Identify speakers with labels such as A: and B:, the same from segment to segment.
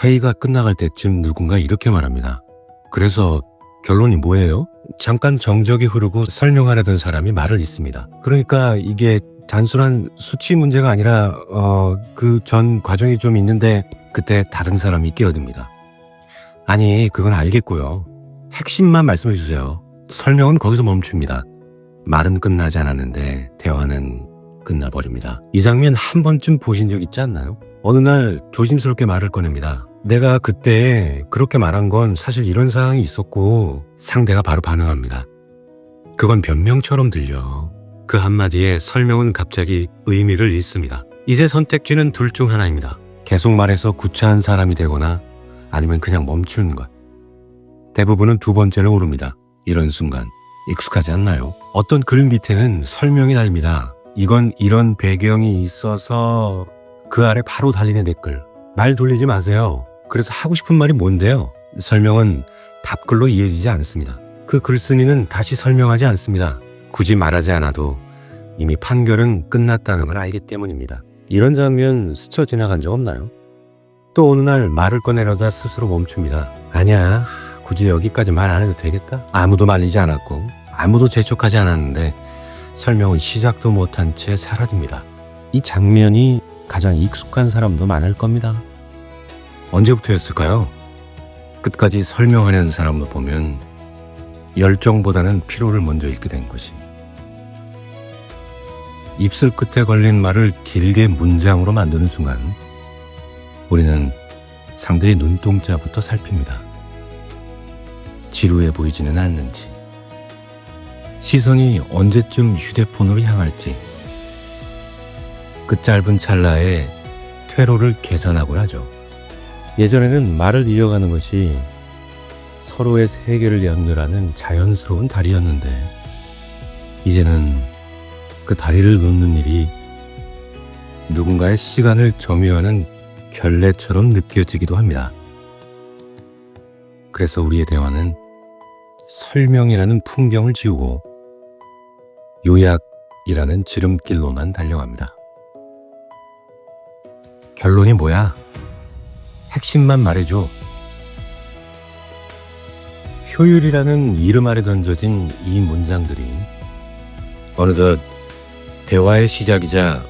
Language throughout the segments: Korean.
A: 회의가 끝나갈 때쯤 누군가 이렇게 말합니다. 그래서 결론이 뭐예요? 잠깐 정적이 흐르고 설명하려던 사람이 말을 잇습니다. 그러니까 이게 단순한 수치 문제가 아니라 그 전 과정이 좀 있는데 그때 다른 사람이 끼어듭니다. 아니 그건 알겠고요. 핵심만 말씀해 주세요. 설명은 거기서 멈춥니다. 말은 끝나지 않았는데 대화는 끝나버립니다. 이 장면 한 번쯤 보신 적 있지 않나요? 어느 날 조심스럽게 말을 꺼냅니다. 내가 그때 그렇게 말한 건 사실 이런 상황이 있었고, 상대가 바로 반응합니다. 그건 변명처럼 들려. 그 한마디에 설명은 갑자기 의미를 잃습니다. 이제 선택지는 둘 중 하나입니다. 계속 말해서 구차한 사람이 되거나 아니면 그냥 멈추는 것. 대부분은 두 번째를 고릅니다. 이런 순간 익숙하지 않나요? 어떤 글 밑에는 설명이 달립니다. 이건 이런 배경이 있어서. 그 아래 바로 달리는 댓글. 말 돌리지 마세요. 그래서 하고 싶은 말이 뭔데요? 설명은 답글로 이어지지 않습니다. 그 글쓴이는 다시 설명하지 않습니다. 굳이 말하지 않아도 이미 판결은 끝났다는 걸 알기 때문입니다. 이런 장면 스쳐 지나간 적 없나요? 또 어느 날 말을 꺼내려다 스스로 멈춥니다. 아니야, 굳이 여기까지 말 안 해도 되겠다. 아무도 말리지 않았고 아무도 재촉하지 않았는데 설명은 시작도 못한 채 사라집니다. 이 장면이 가장 익숙한 사람도 많을 겁니다. 언제부터였을까요? 끝까지 설명하려는 사람을 보면 열정보다는 피로를 먼저 잃게 된 것이. 입술 끝에 걸린 말을 길게 문장으로 만드는 순간 우리는 상대의 눈동자부터 살핍니다. 지루해 보이지는 않는지, 시선이 언제쯤 휴대폰으로 향할지, 그 짧은 찰나에 퇴로를 계산하곤 하죠. 예전에는 말을 이어가는 것이 서로의 세계를 연결하는 자연스러운 다리였는데 이제는 그 다리를 놓는 일이 누군가의 시간을 점유하는 결례처럼 느껴지기도 합니다. 그래서 우리의 대화는 설명이라는 풍경을 지우고 요약이라는 지름길로만 달려갑니다. 결론이 뭐야? 핵심만 말해줘. 효율이라는 이름 아래 던져진 이 문장들이 어느덧 대화의 시작이자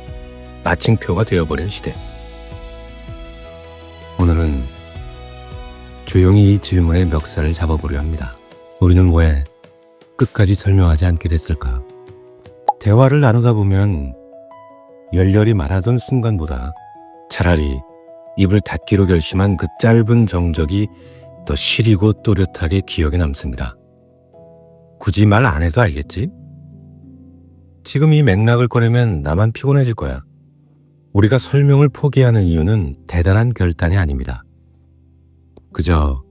A: 마침표가 되어버린 시대. 오늘은 조용히 이 질문의 멱살을 잡아보려 합니다. 우리는 왜 끝까지 설명하지 않게 됐을까? 대화를 나누다 보면 열렬히 말하던 순간보다 차라리 입을 닫기로 결심한 그 짧은 정적이 더 시리고 또렷하게 기억에 남습니다. 굳이 말 안 해도 알겠지? 지금 이 맥락을 꺼내면 나만 피곤해질 거야. 우리가 설명을 포기하는 이유는 대단한 결단이 아닙니다. 그저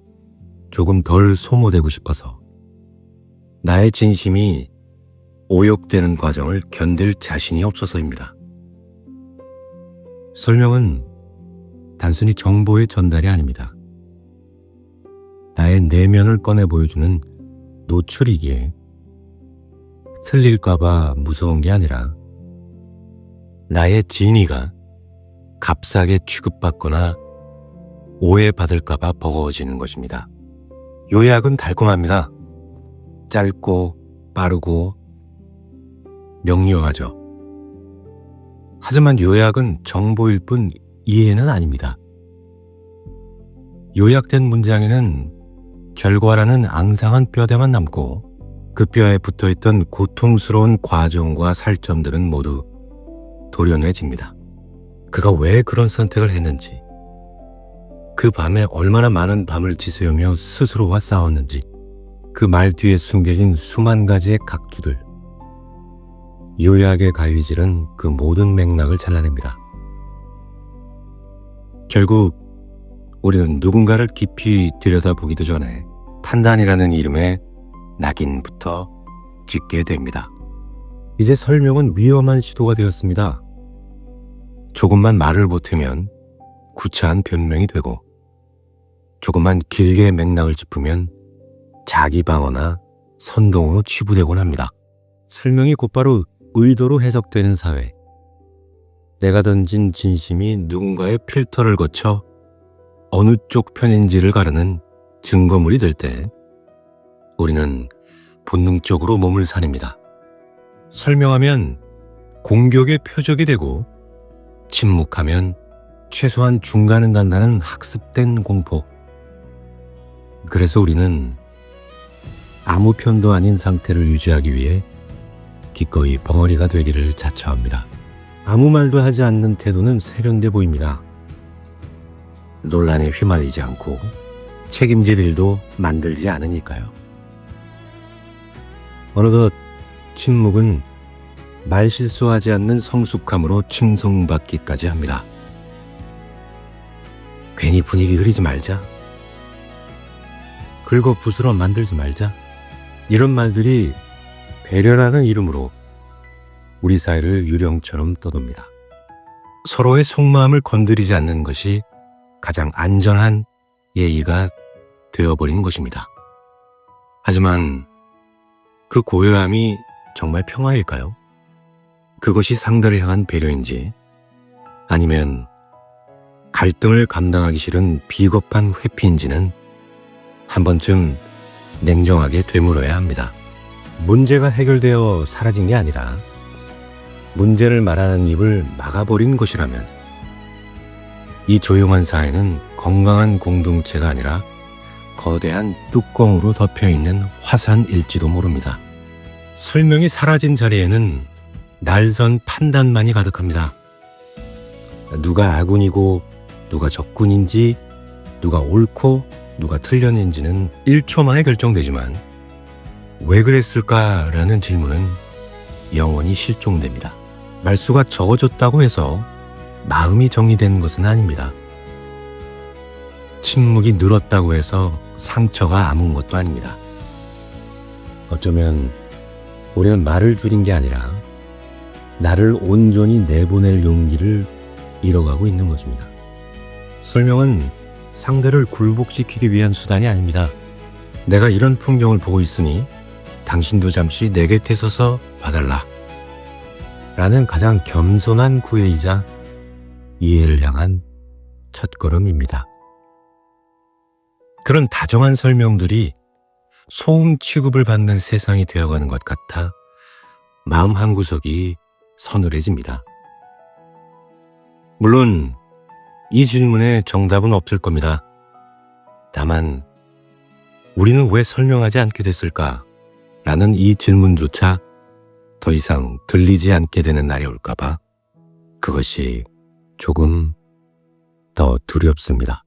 A: 조금 덜 소모되고 싶어서, 나의 진심이 오욕되는 과정을 견딜 자신이 없어서입니다. 설명은 단순히 정보의 전달이 아닙니다. 나의 내면을 꺼내 보여주는 노출이기에 틀릴까봐 무서운 게 아니라 나의 진위가 값싸게 취급받거나 오해받을까봐 버거워지는 것입니다. 요약은 달콤합니다. 짧고 빠르고 명료하죠. 하지만 요약은 정보일 뿐 이해는 아닙니다. 요약된 문장에는 결과라는 앙상한 뼈대만 남고 그 뼈에 붙어있던 고통스러운 과정과 살점들은 모두 도려내집니다. 그가 왜 그런 선택을 했는지, 그 밤에 얼마나 많은 밤을 지새우며 스스로와 싸웠는지, 그 말 뒤에 숨겨진 수만 가지의 각주들. 요약의 가위질은 그 모든 맥락을 잘라냅니다. 결국 우리는 누군가를 깊이 들여다보기도 전에 판단이라는 이름의 낙인부터 찍게 됩니다. 이제 설명은 위험한 시도가 되었습니다. 조금만 말을 보태면 구차한 변명이 되고, 조금만 길게 맥락을 짚으면 자기 방어나 선동으로 치부되곤 합니다. 설명이 곧바로 의도로 해석되는 사회. 내가 던진 진심이 누군가의 필터를 거쳐 어느 쪽 편인지를 가르는 증거물이 될 때 우리는 본능적으로 몸을 사립니다. 설명하면 공격의 표적이 되고 침묵하면 최소한 중간은 간다는 학습된 공포. 그래서 우리는 아무 편도 아닌 상태를 유지하기 위해 기꺼이 벙어리가 되기를 자처합니다. 아무 말도 하지 않는 태도는 세련돼 보입니다. 논란에 휘말리지 않고 책임질 일도 만들지 않으니까요. 어느덧 침묵은 말실수하지 않는 성숙함으로 칭송받기까지 합니다. 괜히 분위기 흐리지 말자. 긁어 부스럼 만들지 말자. 이런 말들이 배려라는 이름으로 우리 사이를 유령처럼 떠돕니다. 서로의 속마음을 건드리지 않는 것이 가장 안전한 예의가 되어버린 것입니다. 하지만 그 고요함이 정말 평화일까요? 그것이 상대를 향한 배려인지 아니면 갈등을 감당하기 싫은 비겁한 회피인지는 한 번쯤 냉정하게 되물어야 합니다. 문제가 해결되어 사라진 게 아니라 문제를 말하는 입을 막아버린 것이라면 이 조용한 사회는 건강한 공동체가 아니라 거대한 뚜껑으로 덮여있는 화산일지도 모릅니다. 설명이 사라진 자리에는 날선 판단만이 가득합니다. 누가 아군이고 누가 적군인지, 누가 옳고 누가 틀렸는지는 1초 만에 결정되지만 왜 그랬을까라는 질문은 영원히 실종됩니다. 말수가 적어졌다고 해서 마음이 정리된 것은 아닙니다. 침묵이 늘었다고 해서 상처가 아문 것도 아닙니다. 어쩌면 우리는 말을 줄인 게 아니라 나를 온전히 내보낼 용기를 잃어가고 있는 것입니다. 설명은 상대를 굴복시키기 위한 수단이 아닙니다. 내가 이런 풍경을 보고 있으니 당신도 잠시 내 곁에 서서 봐달라 라는 가장 겸손한 구애이자 이해를 향한 첫걸음입니다. 그런 다정한 설명들이 소음 취급을 받는 세상이 되어가는 것 같아 마음 한구석이 서늘해집니다. 물론 이 질문에 정답은 없을 겁니다. 다만 우리는 왜 설명하지 않게 됐을까? 라는 이 질문조차 더 이상 들리지 않게 되는 날이 올까봐 그것이 조금 더 두렵습니다.